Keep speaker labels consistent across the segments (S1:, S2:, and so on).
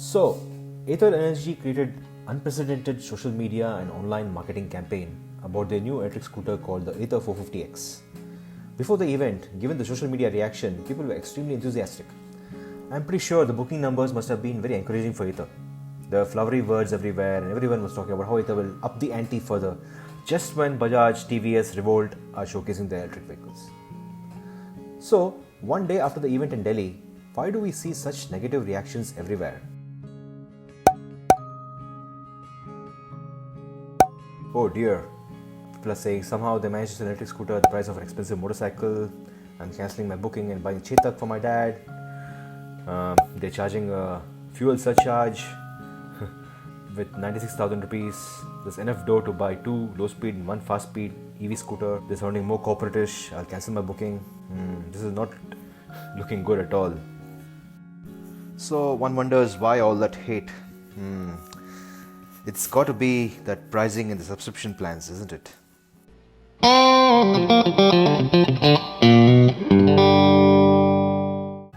S1: So, Ather Energy created unprecedented social media and online marketing campaign about their new electric scooter called the Ather 450X. Before the event, given the social media reaction, people were extremely enthusiastic. I'm pretty sure the booking numbers must have been very encouraging for Ather. There were flowery words everywhere and everyone was talking about how Ather will up the ante further just when Bajaj, TVS, Revolt are showcasing their electric vehicles. So, one day after the event in Delhi, why do we see such negative reactions everywhere? Oh dear, people are saying somehow they managed to sell an electric scooter at the price of an expensive motorcycle. I'm cancelling my booking and buying Chetak for my dad. They're charging a fuel surcharge with 96,000 rupees. There's enough dough to buy 2 low speed and 1 fast speed EV scooter. They're sounding more corporate-ish. I'll cancel my booking. This is not looking good at all. So one wonders why all that hate. It's got to be that pricing in the subscription plans, isn't it?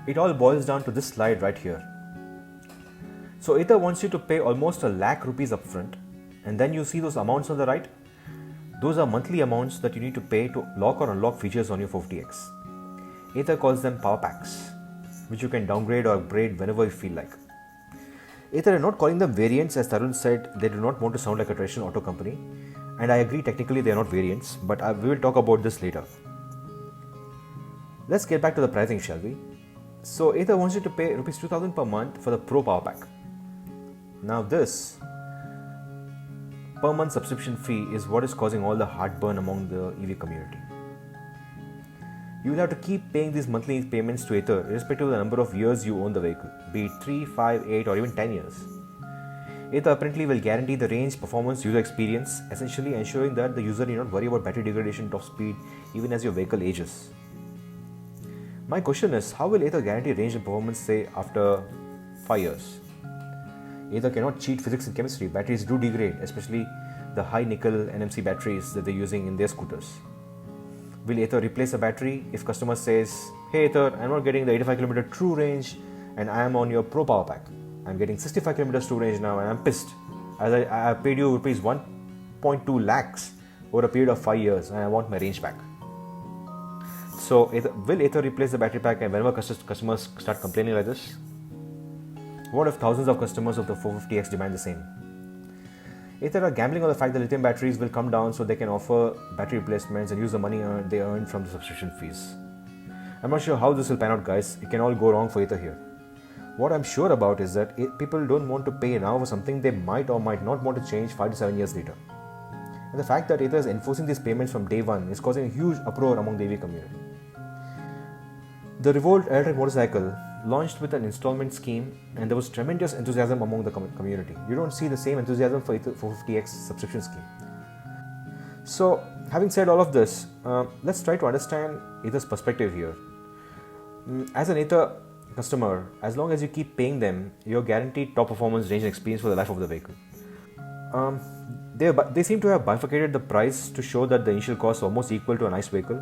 S1: It all boils down to this slide right here. So Ather wants you to pay almost a lakh rupees upfront, and then you see those amounts on the right. Those are monthly amounts that you need to pay to lock or unlock features on your 450X. Ather calls them power packs, which you can downgrade or upgrade whenever you feel like. Ather are not calling them variants, as Tarun said. They do not want to sound like a traditional auto company, and I agree technically they are not variants, but we will talk about this later. Let's get back to the pricing, shall we? So Ather wants you to pay Rs 2,000 per month for the Pro Power Pack. Now this per month subscription fee is what is causing all the heartburn among the EV community. You will have to keep paying these monthly payments to Ather irrespective of the number of years you own the vehicle, be it 3, 5, 8 or even 10 years. Ather apparently will guarantee the range, performance, user experience, essentially ensuring that the user need not worry about battery degradation, top speed, even as your vehicle ages. My question is, how will Ather guarantee range and performance, say, after 5 years? Ather cannot cheat physics and chemistry. Batteries do degrade, especially the high nickel NMC batteries that they're using in their scooters. Will Ather replace a battery if customer says, "Hey Ather, I'm not getting the 85 km true range and I am on your Pro Power Pack. I'm getting 65 km true range now and I'm pissed. As I paid you rupees 1.2 lakhs over a period of 5 years and I want my range back." So will Ather replace the battery pack and whenever customers start complaining like this? What if thousands of customers of the 450X demand the same? Ather are gambling on the fact that lithium batteries will come down so they can offer battery replacements and use the money they earn from the subscription fees. I'm not sure how this will pan out, guys. It can all go wrong for Ather here. What I'm sure about is that people don't want to pay now for something they might or might not want to change 5 to 7 years later. And the fact that Ather is enforcing these payments from day one is causing a huge uproar among the EV community. The Revolt electric motorcycle launched with an installment scheme and there was tremendous enthusiasm among the community. You don't see the same enthusiasm for Ather 450X subscription scheme. So, having said all of this, let's try to understand Ather's perspective here. As an Ather customer, as long as you keep paying them, you're guaranteed top performance, range and experience for the life of the vehicle. They seem to have bifurcated the price to show that the initial cost is almost equal to a nice vehicle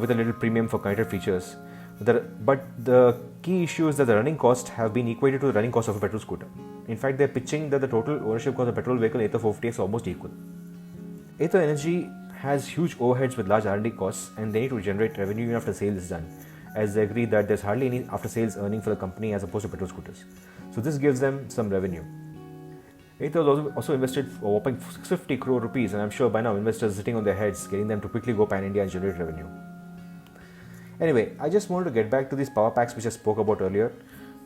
S1: with a little premium for connected features. But the key issue is that the running costs have been equated to the running cost of a petrol scooter. In fact, they're pitching that the total ownership cost of a petrol vehicle Ather 450X is almost equal. Ather Energy has huge overheads with large R&D costs and they need to generate revenue even after sale is done, as they agree that there's hardly any after sales earning for the company as opposed to petrol scooters. So this gives them some revenue. Ather also invested a whopping 650 crore rupees and I'm sure by now investors are sitting on their heads getting them to quickly go pan-India and generate revenue. Anyway, I just wanted to get back to these power packs which I spoke about earlier.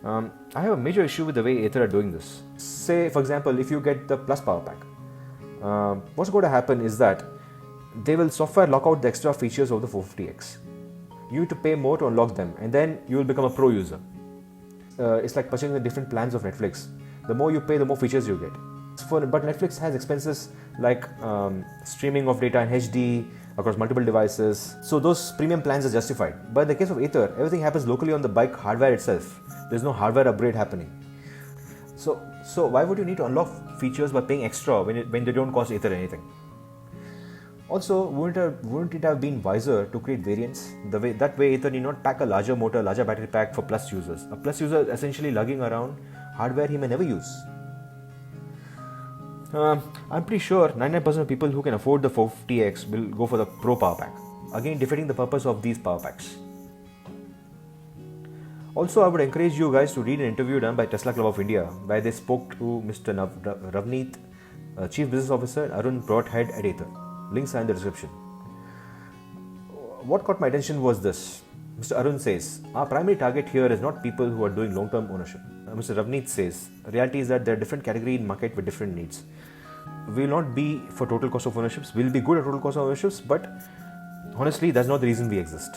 S1: I have a major issue with the way Ather are doing this. Say, for example, if you get the Plus Power Pack, what's going to happen is that they will software lock out the extra features of the 450X. You need to pay more to unlock them and then you will become a pro user. It's like purchasing the different plans of Netflix. The more you pay, the more features you get. But Netflix has expenses like streaming of data in HD, across multiple devices, so those premium plans are justified. But in the case of Ather, everything happens locally on the bike hardware itself. There's no hardware upgrade happening. So why would you need to unlock features by paying extra when they don't cost Ather anything? Also, wouldn't it have been wiser to create variants? That way Ather need not pack a larger motor, larger battery pack for Plus users. A Plus user is essentially lugging around hardware he may never use. I'm pretty sure 99% of people who can afford the 450X will go for the Pro Power Pack, again defeating the purpose of these power packs. Also, I would encourage you guys to read an interview done by Tesla Club of India, where they spoke to Mr. Ravneet, Chief Business Officer, Arun Broadhead at Ather. Links are in the description. What caught my attention was this. Mr. Arun says, our primary target here is not people who are doing long-term ownership. Mr. Ravneet says, reality is that there are different categories in market with different needs. We will not be for total cost of ownerships. We will be good at total cost of ownerships, but honestly, that's not the reason we exist.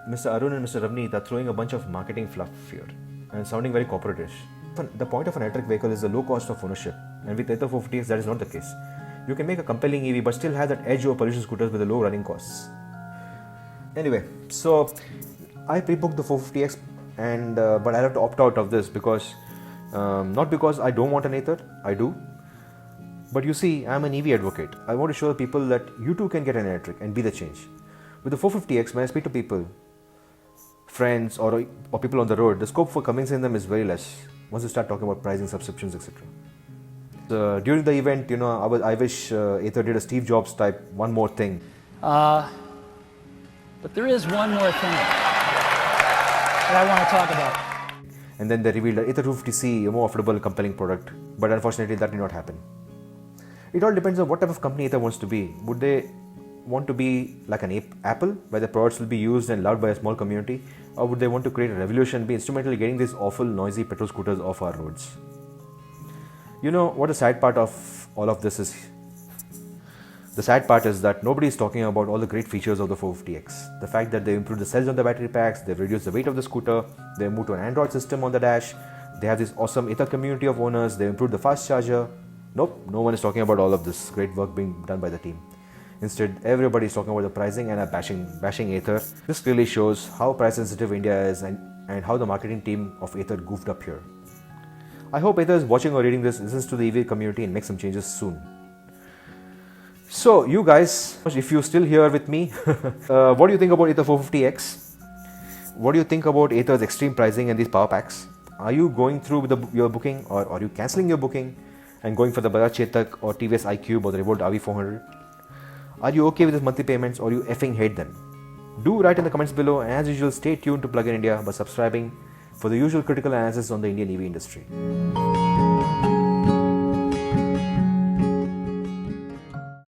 S1: Mr. Arun and Mr. Ravneet are throwing a bunch of marketing fluff here and sounding very corporate-ish. The point of an electric vehicle is the low cost of ownership, and with Ather 450X that is not the case. You can make a compelling EV but still have that edge over pollution scooters with the low running costs. Anyway, so I pre-booked the 450X but I have to opt out of this because not because I don't want an Ather, I do. But you see, I'm an EV advocate. I want to show the people that you too can get an electric and be the change. With the 450X, when I speak to people, friends or people on the road, the scope for convincing them is very less once you start talking about pricing, subscriptions, etc. During the event, I wish Ather did a Steve Jobs type one more thing.
S2: But there is one more thing that I want to talk about.
S1: And then they revealed that Ather 250C, a more affordable, compelling product. But unfortunately, that did not happen. It all depends on what type of company Ather wants to be. Would they want to be like an Apple, where the products will be used and loved by a small community? Or would they want to create a revolution, be instrumental in getting these awful, noisy petrol scooters off our roads? You know what the sad part of all of this is? The sad part is that nobody is talking about all the great features of the 450X. The fact that they improved the cells on the battery packs, they've reduced the weight of the scooter, they moved to an Android system on the dash, they have this awesome Ather community of owners, they improved the fast charger. Nope, no one is talking about all of this great work being done by the team. Instead, everybody is talking about the pricing and are bashing Ather. This clearly shows how price sensitive India is and how the marketing team of Ather goofed up here. I hope Ather is watching or reading this, listens to the EV community and makes some changes soon. So, you guys, if you're still here with me, what do you think about Ather 450X? What do you think about Ather's extreme pricing and these power packs? Are you going through with your booking, or are you cancelling your booking and going for the Bajaj Chetak or TVS iQube or the Revolt RV400? Are you okay with these monthly payments, or you effing hate them? Do write in the comments below, and as usual, stay tuned to Plug in India by subscribing for the usual critical analysis on the Indian EV industry.